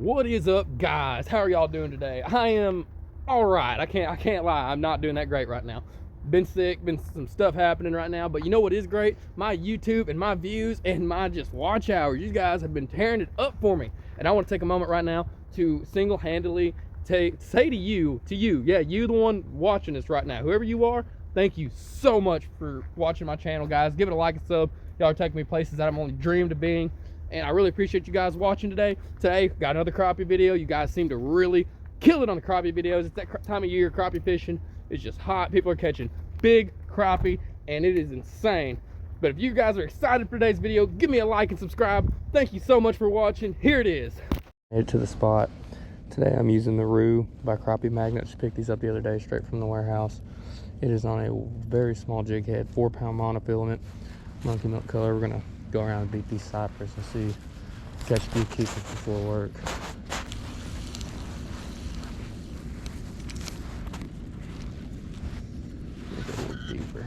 What is up, guys? How are y'all doing today? I am all right. I can't lie. I'm not doing that great right now. Been sick, been some stuff happening right now, but you know what is great? My YouTube and my views and my just watch hours. You guys have been tearing it up for me. And I want to take a moment right now to single-handedly say to you, yeah, you the one watching this right now, whoever you are, thank you so much for watching my channel, guys. Give it a like and sub. Y'all are taking me places that I've only dreamed of being. And I really appreciate you guys watching today. Today, got another crappie video. You guys seem to really kill it on the crappie videos. It's that time of year, crappie fishing. It's just hot. People are catching big crappie, and it is insane. But if you guys are excited for today's video, give me a like and subscribe. Thank you so much for watching. Here it is. Made it to the spot. Today I'm using the Rue by Crappie Magnet. Just picked these up the other day straight from the warehouse. It is on a very small jig head, 4-pound monofilament, monkey milk color. We're gonna go around and beat these cypress and see, catch a few keepers before work. Get a little deeper.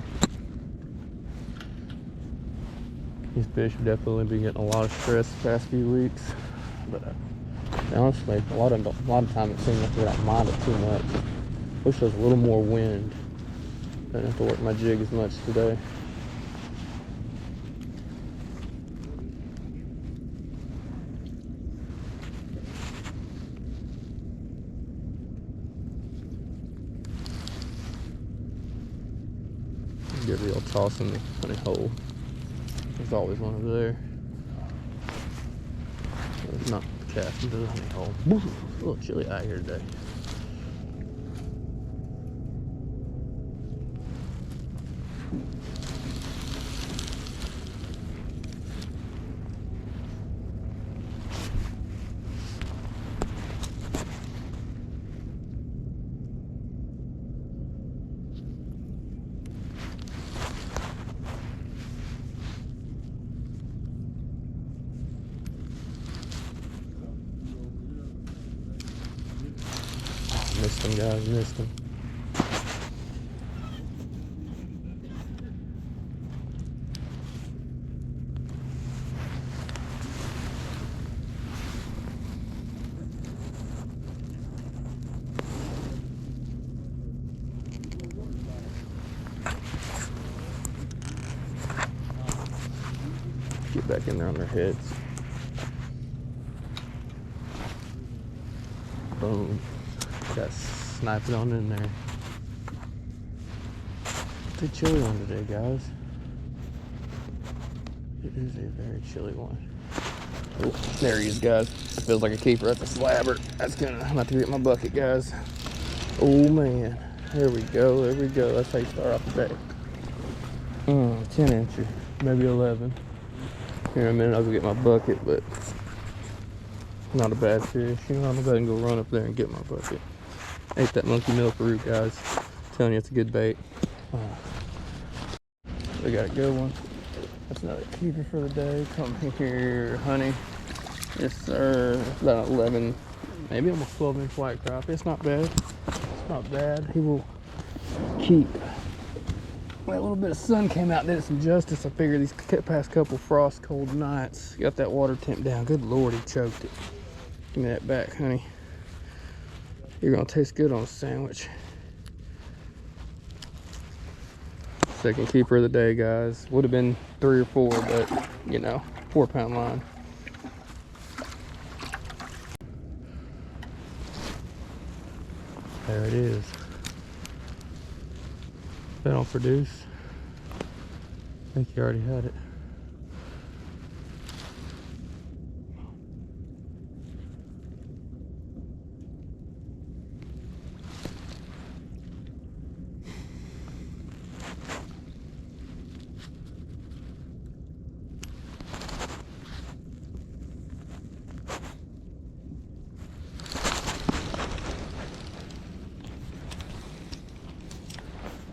These fish have definitely been getting a lot of stress the past few weeks, but honestly, a lot of time it seems like they don't mind it too much. Wish there was a little more wind. Didn't have to work my jig as much today. Give the old toss in the honey hole. There's always one over there. It's not cast into the honey hole. It's a little chilly out here today. Missed him, guys, missed him. Get back in there on their heads. Boom. Got sniping on in there. It's a chilly one today, guys. It is a very chilly one. Oh, there he is, guys. It feels like a keeper. That's a slabber. That's gonna. I'm about to get my bucket, guys. Oh man, there we go. There we go. That's how you start off the day. 10 incher, maybe 11. Here in a minute, I'll go get my bucket, but not a bad fish. You know, I'm gonna go ahead and go run up there and get my bucket. Ate that monkey milk root, guys. I'm telling you, it's a good bait. We got a good one. That's another keeper for the day. Come here, honey. Yes, sir. It's about 11, maybe almost 12-inch white crappie. It's not bad. It's not bad. He will keep. That little bit of sun came out, did it some justice. I figured these past couple frost cold nights got that water temp down. Good Lord, he choked it. Give me that back, honey. You're gonna taste good on a sandwich. Second keeper of the day, guys. Would have been 3 or 4, but you know, 4-pound line. There it is. They don't produce. I think you already had it.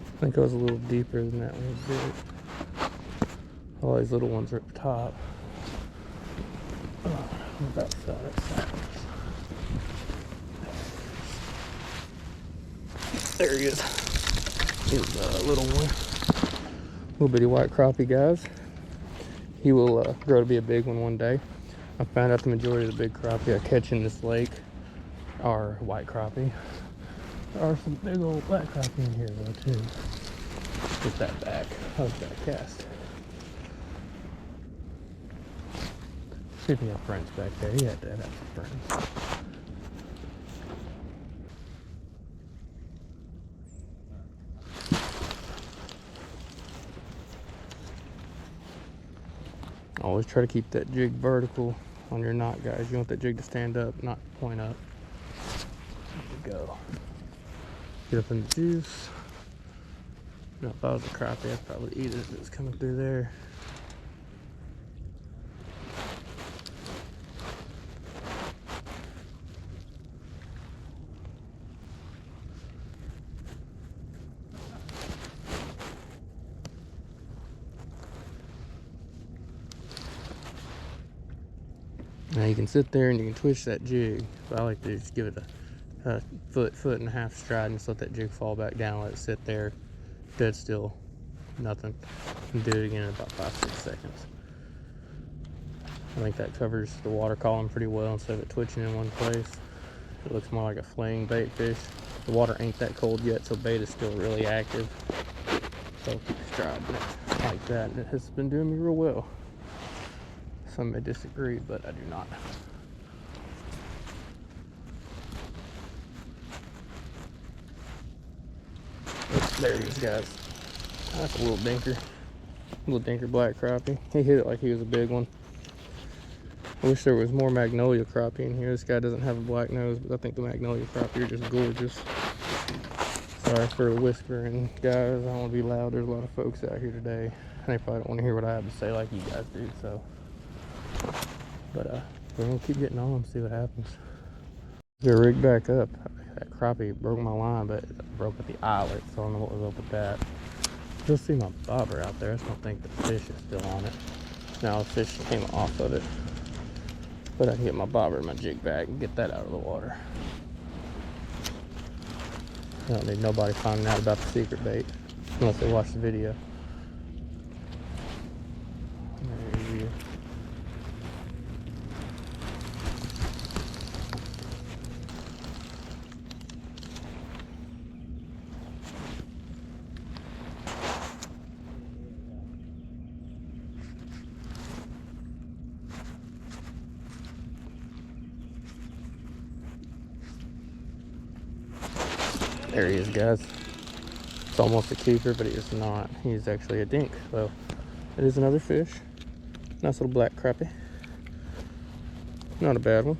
I think I was a little deeper than that one did. All these little ones are at the top. Oh, about that. There he is. Here's a little one. Little bitty white crappie, guys. He will grow to be a big one day. I found out the majority of the big crappie I catch in this lake are white crappie. There are some big old black crappie in here though too. Get that back. How's that cast? See if he had friends back there. He had to have some friends. Always try to keep that jig vertical on your knot, guys. You want that jig to stand up, not point up. There we go. Get up in the juice. Now, if I was a crappie, I'd probably eat it if it was coming through there. Now you can sit there and you can twitch that jig, but I like to just give it a foot and a half stride and just let that jig fall back down, let it sit there, dead still, nothing, and do it again in about 5-6 seconds. I think that covers the water column pretty well instead of it twitching in one place. It looks more like a flaying bait fish. The water ain't that cold yet, so bait is still really active. So stride it like that, and it has been doing me real well. Some may disagree, but I do not. Oh, there he is, guys. That's a little dinker black crappie. He hit it like he was a big one. I wish there was more magnolia crappie in here. This guy doesn't have a black nose, but I think the magnolia crappie are just gorgeous. Sorry for the whispering, guys. I don't want to be loud. There's a lot of folks out here today, and they probably don't want to hear what I have to say like you guys do, so. But we're gonna keep getting on, see what happens. Get rigged back up. That crappie broke my line, but it broke at the eyelet, so I don't know what was up with that. You'll see my bobber out there. I just don't think the fish is still on it. Now the fish came off of it, but I can get my bobber and my jig back and get that out of the water. I don't need nobody finding out about the secret bait unless they watch the video. There he is, guys. It's almost a keeper, but he is not. He's actually a dink. So it is another fish. Nice little black crappie. Not a bad one.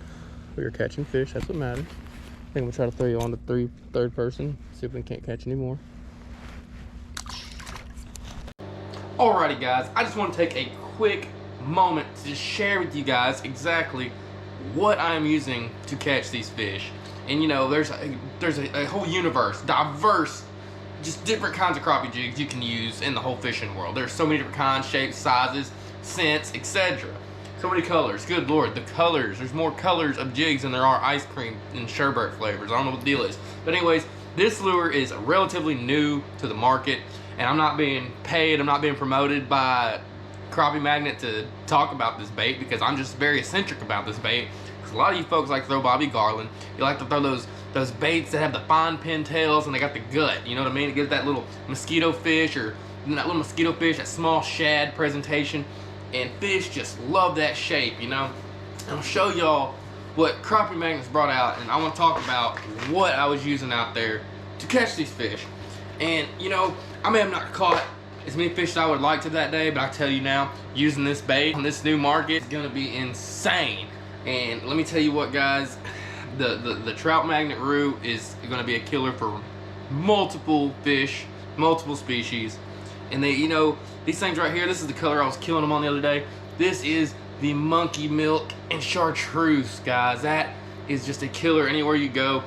We are catching fish. That's what matters. I think I'm gonna try to throw you on to third person. See if we can't catch any more. Alrighty, guys. I just want to take a quick moment to just share with you guys exactly what I'm using to catch these fish. And you know, there's a whole universe, diverse, just different kinds of crappie jigs you can use in the whole fishing world. There's so many different kinds, shapes, sizes, scents, etc. So many colors. Good Lord, the colors. There's more colors of jigs than there are ice cream and sherbet flavors. I don't know what the deal is. But anyways, this lure is relatively new to the market, and I'm not being paid, I'm not being promoted by Crappie Magnet to talk about this bait, because I'm just very eccentric about this bait. A lot of you folks like to throw Bobby Garland. You like to throw those baits that have the fine pin tails and they got the gut. You know what I mean? It gives that little mosquito fish, or that little mosquito fish, that small shad presentation. And fish just love that shape, you know? I'll show y'all what Crappie Magnet's brought out, and I want to talk about what I was using out there to catch these fish. And, you know, I may have not caught as many fish as I would like to that day, but I tell you now, using this bait on this new market is going to be insane. And let me tell you what, guys, the trout magnet roo is going to be a killer for multiple fish, multiple species. And they, you know, these things right here, this is the color I was killing them on the other day. This is the monkey milk and chartreuse, guys. That is just a killer anywhere you go.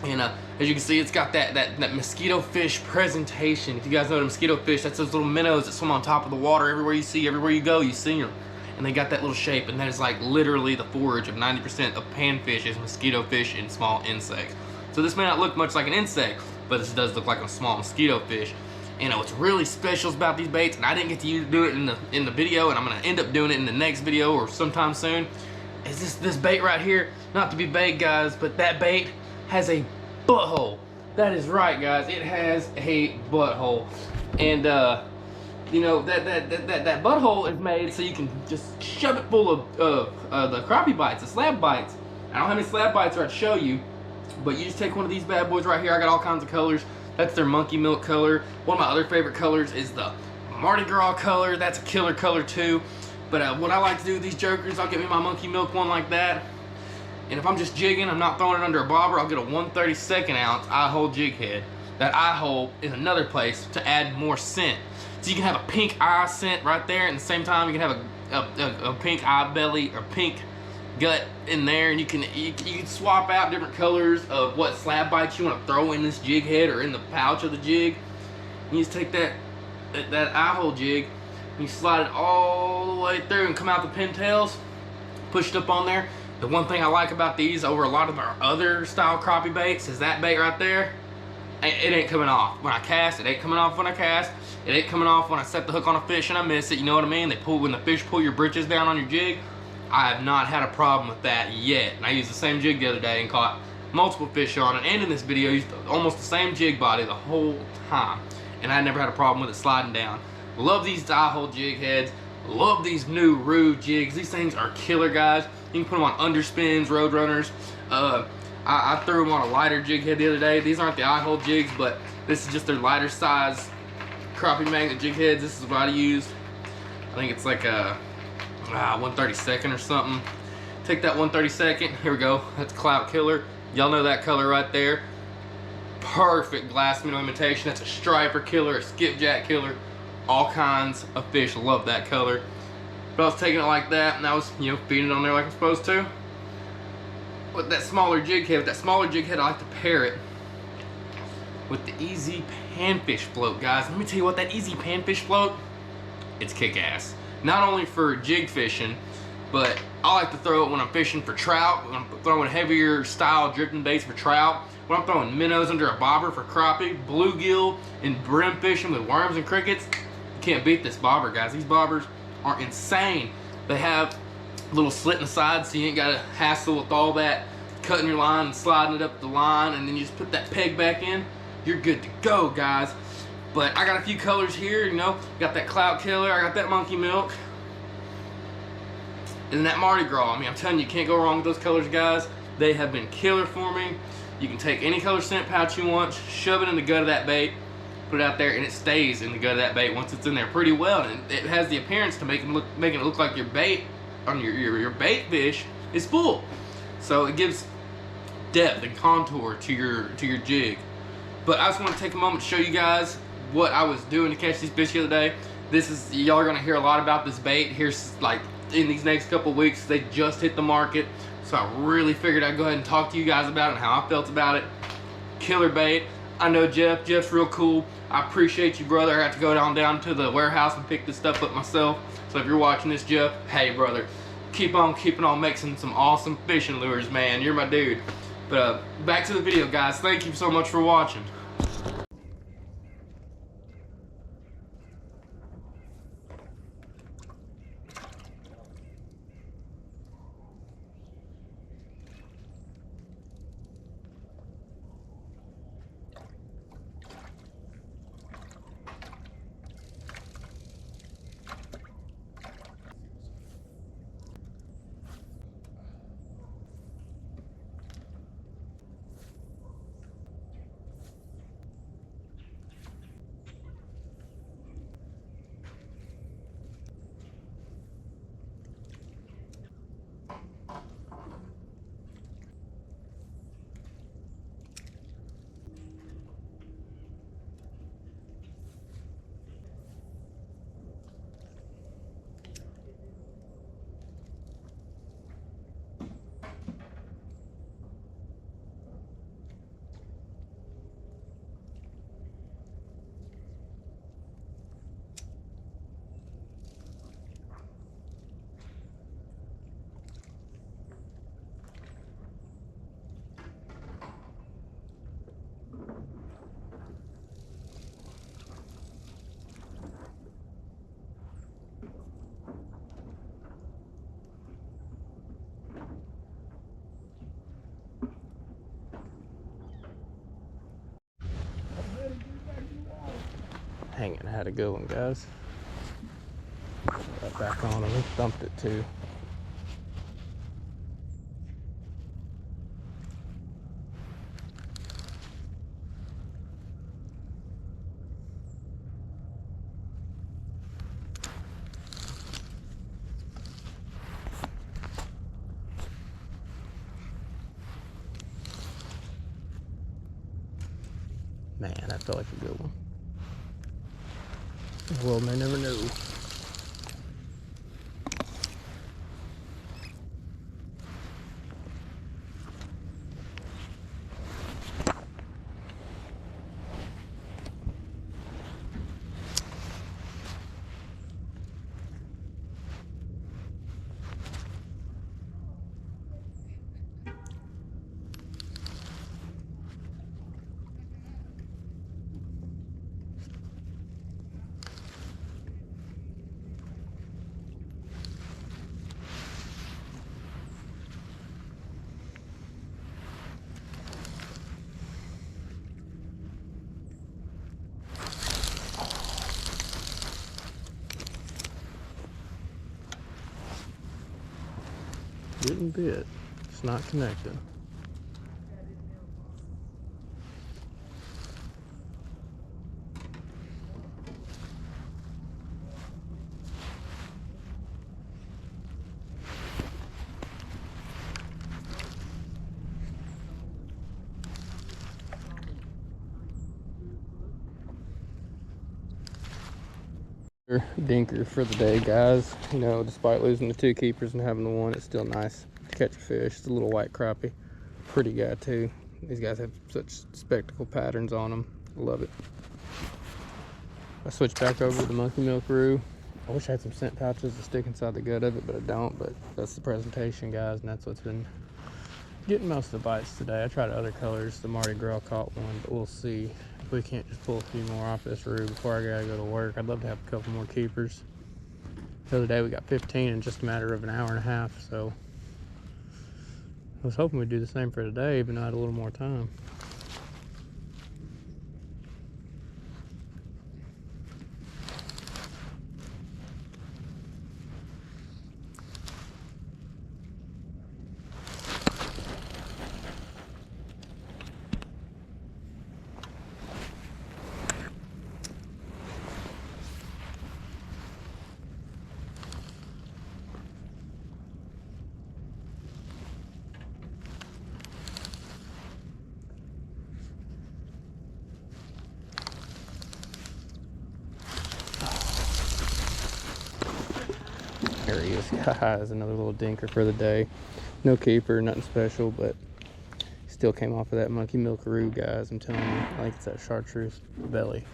And as you can see, it's got that mosquito fish presentation. If you guys know the mosquito fish, that's those little minnows that swim on top of the water. Everywhere you see, everywhere you go, you see them. And they got that little shape, and that is like literally the forage of 90% of panfish is mosquito fish and small insects. So this may not look much like an insect, but this does look like a small mosquito fish. You know, what's really special about these baits, and I didn't get to do it in the video, and I'm gonna end up doing it in the next video or sometime soon, is this bait right here. Not to be bait, guys, but that bait has a butthole. That is right, guys. It has a butthole, and you know that butthole is made so you can just shove it full of the crappie bites, the slab bites. I don't have any slab bites right to show you, but you just take one of these bad boys right here. I got all kinds of colors. That's their monkey milk color. One of my other favorite colors is the Mardi Gras color. That's a killer color too. But what I like to do with these jokers, I'll get me my monkey milk one like that. And if I'm just jigging, I'm not throwing it under a bobber, I'll get a 1/32 ounce eye hole jig head. That eye hole is another place to add more scent. So you can have a pink eye scent right there, and at the same time you can have a pink eye belly or pink gut in there, and you can swap out different colors of what slab bites you want to throw in this jig head or in the pouch of the jig. You just take that eye hole jig, and you slide it all the way through and come out the pintails, push it up on there. The one thing I like about these over a lot of our other style crappie baits is that bait right there, it ain't coming off. When I cast, it ain't coming off when I cast. It ain't coming off when I set the hook on a fish and I miss it, you know what I mean? When the fish pull your britches down on your jig. I have not had a problem with that yet. And I used the same jig the other day and caught multiple fish on it, and in this video I used almost the same jig body the whole time. And I never had a problem with it sliding down. Love these eye hole jig heads. Love these new Roo jigs. These things are killer, guys. You can put them on underspins, road runners. I threw them on a lighter jig head the other day. These aren't the eye hole jigs, but this is just their lighter size crappie magnet jig heads. This is what I used. I think it's like a 1/32 or something. Take that 1/32. Here we go. That's Clout Killer. Y'all know that color right there. Perfect glass minnow imitation. That's a striper killer, a skipjack killer. All kinds of fish love that color. But I was taking it like that, and I was, you know, feeding it on there like I'm supposed to. With that smaller jig head, I like to pair it with the Easy Panfish Float, guys. Let me tell you what, that Easy Panfish Float, it's kick-ass. Not only for jig fishing, but I like to throw it when I'm fishing for trout, when I'm throwing heavier style drifting baits for trout, when I'm throwing minnows under a bobber for crappie, bluegill, and brim fishing with worms and crickets. You can't beat this bobber, guys. These bobbers are insane. They have a little slit in the side, so you ain't got to hassle with all that cutting your line and sliding it up the line, and then you just put that peg back in. You're good to go, guys. But I got a few colors here, you know. Got that Clout Killer, I got that Monkey Milk, and that Mardi Gras. I mean, I'm telling you, you can't go wrong with those colors, guys. They have been killer for me. You can take any color scent pouch you want, shove it in the gut of that bait, put it out there, and it stays in the gut of that bait once it's in there pretty well. And it has the appearance to making it look like your bait on your bait fish is full. So it gives depth and contour to your jig. But I just want to take a moment to show you guys what I was doing to catch these fish the other day. Y'all are gonna hear a lot about this bait here, like in these next couple weeks. They just hit the market, so I really figured I'd go ahead and talk to you guys about it and how I felt about it. Killer bait. I know Jeff's real cool. I appreciate you, brother. I have to go down to the warehouse and pick this stuff up myself. So if you're watching this, Jeff, hey brother, keep on keeping on making some awesome fishing lures, man. You're my dude. But back to the video, guys. Thank you so much for watching. Dang it, I had a good one, guys. Put that back on and we thumped it too. Man, that felt like a good one. The world may never know. Getting bit. It's not connected. Dinker for the day, guys. You know, despite losing the 2 keepers and having the 1, it's still nice to catch a fish. It's a little white crappie. Pretty guy too. These guys have such spectacle patterns on them. I love it. I switched back over to the monkey milkaroo. I wish I had some scent pouches to stick inside the gut of it, but I don't. But that's the presentation, guys, and that's what's been getting most of the bites today. I tried other colors. The Mardi Gras caught one, but we'll see if we can't just pull a few more off this roo before I gotta go to work. I'd love to have a couple more keepers. The other day we got 15 in just a matter of an hour and a half, so I was hoping we'd do the same for today, but I had a little more time. There he is, guys. Another little dinker for the day. No keeper, nothing special, but still came off of that monkey milkaroo, guys. I'm telling you, I think it's that chartreuse belly.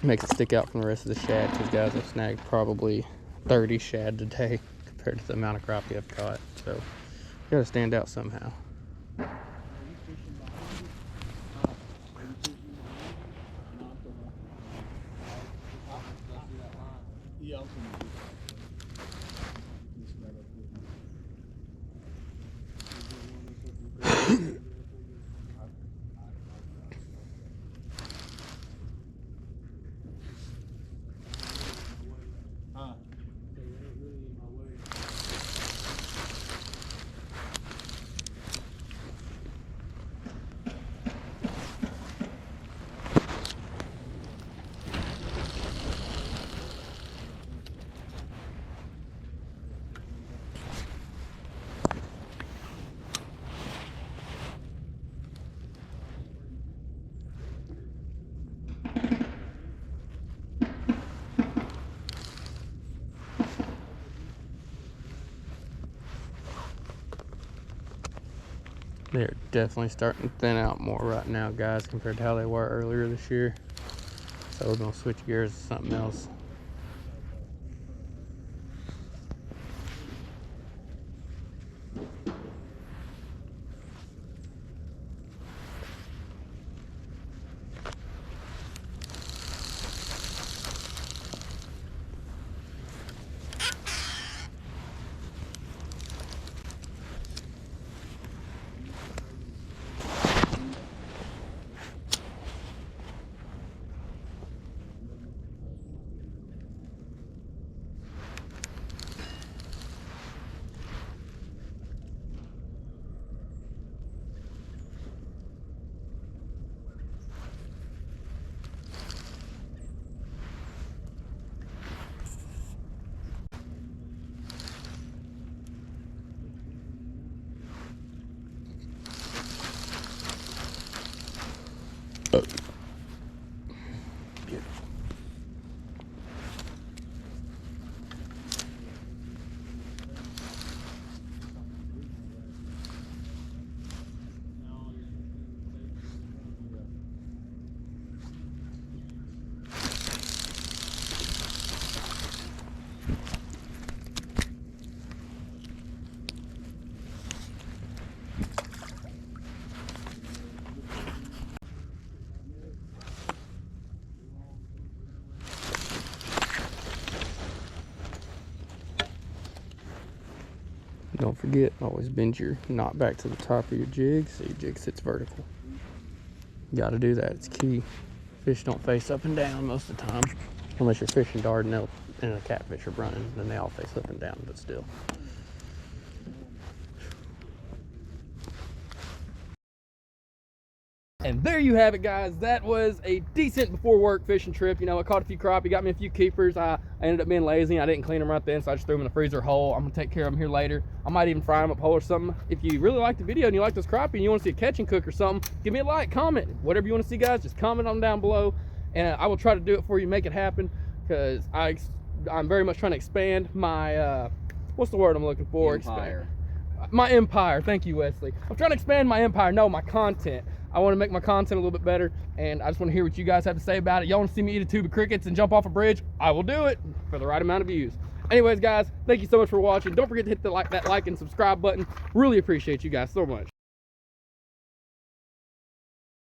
Makes it stick out from the rest of the shad, because, guys, I've snagged probably 30 shad today compared to the amount of crappie I've caught. So, gotta stand out somehow. They're definitely starting to thin out more right now, guys, compared to how they were earlier this year. So we're gonna switch gears to something else. Don't forget, always bend your knot back to the top of your jig so your jig sits vertical. You gotta do that, it's key. Fish don't face up and down most of the time. Unless you're fishing Dardanelle and a catfish are running, then they all face up and down, but still. And there you have it, guys. That was a decent before work fishing trip. You know, I caught a few crappie, got me a few keepers. I ended up being lazy. I didn't clean them right then, so I just threw them in the freezer whole. I'm gonna take care of them here later. I might even fry them up whole or something. If you really like the video and you like this crappie and you want to see a catch and cook or something, give me a like, comment, whatever you want to see, guys. Just comment on down below, and I will try to do it for you, make it happen, because I'm very much trying to expand my what's the word I'm looking for? Empire. My empire. Thank you, Wesley. I'm trying to expand my empire. No, my content. I want to make my content a little bit better, and I just want to hear what you guys have to say about it. Y'all want to see me eat a tube of crickets and jump off a bridge? I will do it for the right amount of views. Anyways, guys, thank you so much for watching. Don't forget to hit that like and subscribe button. Really appreciate you guys so much.